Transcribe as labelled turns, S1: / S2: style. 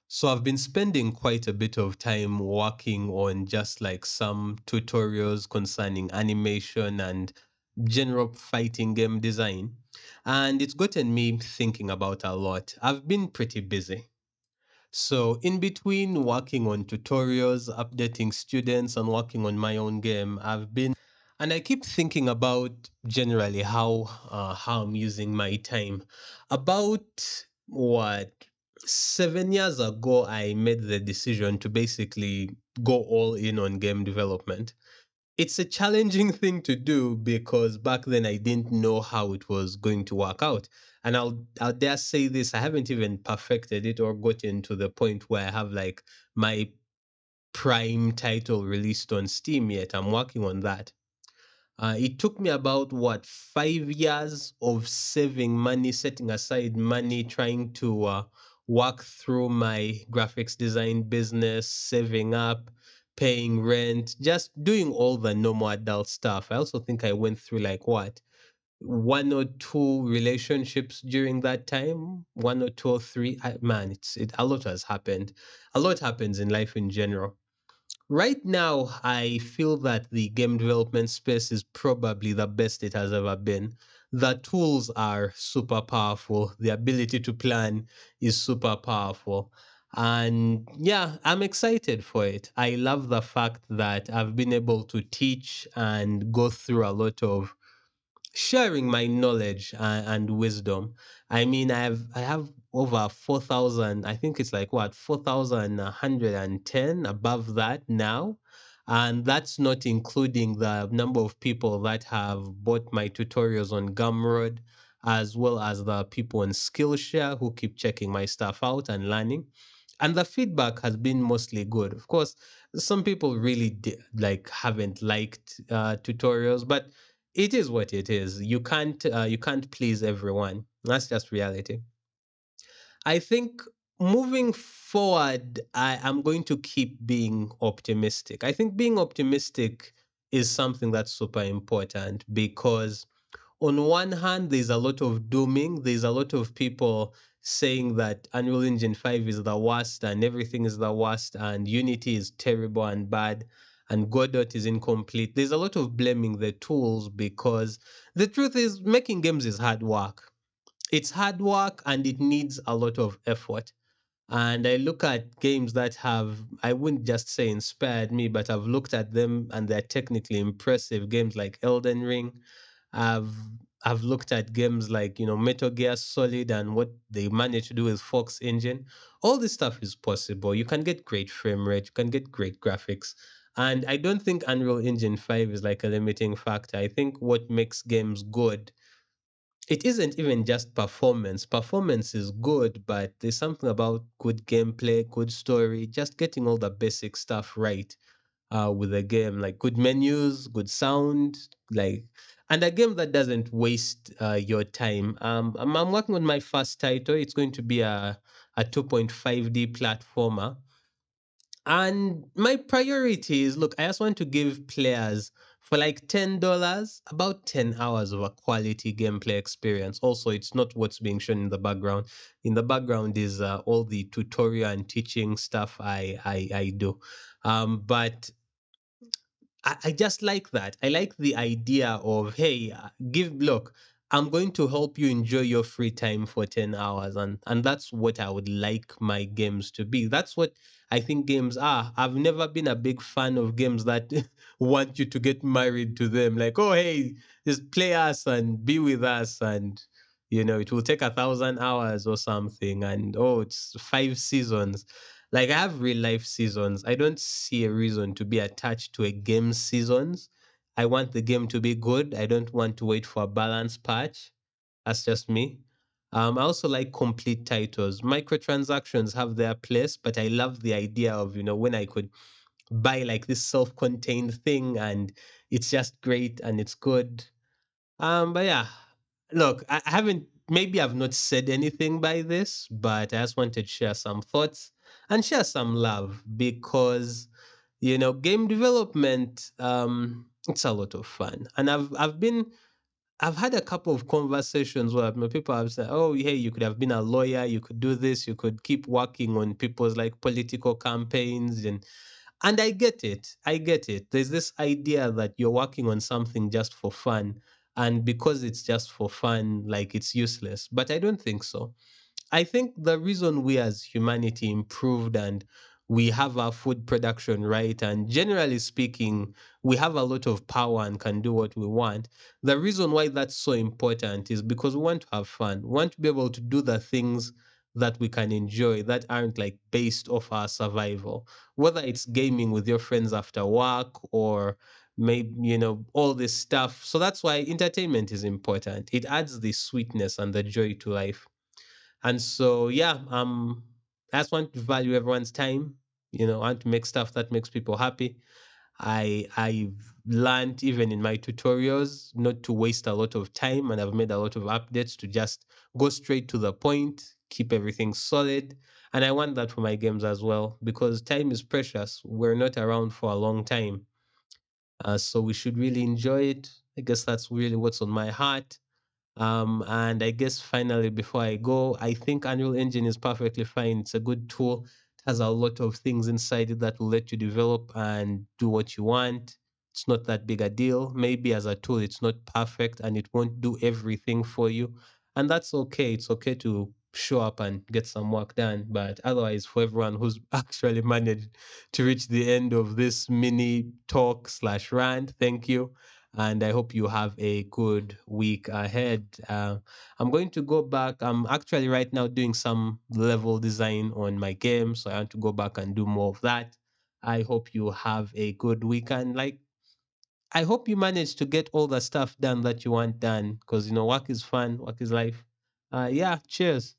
S1: So I've been spending quite a bit of time working on just like some tutorials concerning animation and general fighting game design. And it's gotten me thinking about a lot. I've been pretty busy. So, in between working on tutorials, updating students, and working on my own game, and I keep thinking about generally how I'm using my time. About what 7 years ago, I made the decision to basically go all in on game development. It's a challenging thing to do because back then I didn't know how it was going to work out. And I'll dare say this, I haven't even perfected it or gotten to the point where I have like my prime title released on Steam yet. I'm working on that. It took me about what 5 years of saving money, setting aside money, trying to work through my graphics design business, saving up, paying rent, just doing all the normal adult stuff. I also think I went through like what one or two relationships during that time, one or two or three. Man, a lot has happened. A lot happens in life in general. Right now, I feel that the game development space is probably the best it has ever been. The tools are super powerful. The ability to plan is super powerful. And yeah, I'm excited for it. I love the fact that I've been able to teach and go through a lot of sharing my knowledge and wisdom. I mean, I have over 4,000. I think it's like what 4,110 above that now, and that's not including the number of people that have bought my tutorials on Gumroad, as well as the people on Skillshare who keep checking my stuff out and learning. And the feedback has been mostly good. Of course, some people really like haven't liked tutorials, but it is what it is. You can't please everyone. That's just reality. I think moving forward, I am going to keep being optimistic. I think being optimistic is something that's super important because on one hand, there's a lot of dooming. There's a lot of people saying that Unreal Engine 5 is the worst and everything is the worst and Unity is terrible and bad and Godot is incomplete. There's a lot of blaming the tools because the truth is making games is hard work. It's hard work and it needs a lot of effort. And I look at games that have, I wouldn't just say inspired me, but I've looked at them and they're technically impressive. Games like Elden Ring, I've I've looked at games like Metal Gear Solid and what they managed to do with Fox Engine. All this stuff is possible. You can get great frame rate, you can get great graphics, and I don't think Unreal Engine 5 is like a limiting factor. I think what makes games good, it isn't even just performance. Performance is good, but there's something about good gameplay, good story, just getting all the basic stuff right with a game, like good menus, good sound, like, and a game that doesn't waste your time. I'm working on my first title. It's going to be a 2.5D platformer. And my priority is, look, I just want to give players for like $10 about 10 hours of a quality gameplay experience. Also, it's not what's being shown in the background. In the background is all the tutorial and teaching stuff I do. But I just like that. I like the idea of, hey, look, I'm going to help you enjoy your free time for 10 hours. And that's what I would like my games to be. That's what I think games are. I've never been a big fan of games that want you to get married to them. Like, oh, hey, just play us and be with us. And, it will take 1,000 hours or something. And, oh, it's 5 seasons. Like I have real life seasons. I don't see a reason to be attached to a game's seasons. I want the game to be good. I don't want to wait for a balance patch. That's just me. I also like complete titles. Microtransactions have their place, but I love the idea of, when I could buy like this self-contained thing and it's just great and it's good. But yeah, look, I haven't, maybe I've not said anything by this, but I just wanted to share some thoughts and share some love because, game development, it's a lot of fun. And I've been I've had a couple of conversations where people have said, "Oh, hey, you could have been a lawyer. You could do this. You could keep working on people's like political campaigns." And I get it. I get it. There's this idea that you're working on something just for fun, and because it's just for fun, like it's useless. But I don't think so. I think the reason we as humanity improved and we have our food production right, and generally speaking, we have a lot of power and can do what we want. The reason why that's so important is because we want to have fun. We want to be able to do the things that we can enjoy that aren't like based off our survival, whether it's gaming with your friends after work or maybe, all this stuff. So that's why entertainment is important. It adds the sweetness and the joy to life. And so, yeah, I just want to value everyone's time. I want to make stuff that makes people happy. I've learned even in my tutorials not to waste a lot of time, and I've made a lot of updates to just go straight to the point, keep everything solid. And I want that for my games as well because time is precious. We're not around for a long time. So we should really enjoy it. I guess that's really what's on my heart. And I guess finally, before I go, I think Unreal Engine is perfectly fine. It's a good tool. It has a lot of things inside it that will let you develop and do what you want. It's not that big a deal. Maybe as a tool, it's not perfect and it won't do everything for you. And that's okay. It's okay to show up and get some work done. But otherwise, for everyone who's actually managed to reach the end of this mini talk slash rant, thank you, and I hope you have a good week ahead. I'm going to go back. I'm actually right now doing some level design on my game, so I want to go back and do more of that. I hope you have a good weekend. Like, I hope you manage to get all the stuff done that you want done because, work is fun, work is life. Yeah, cheers.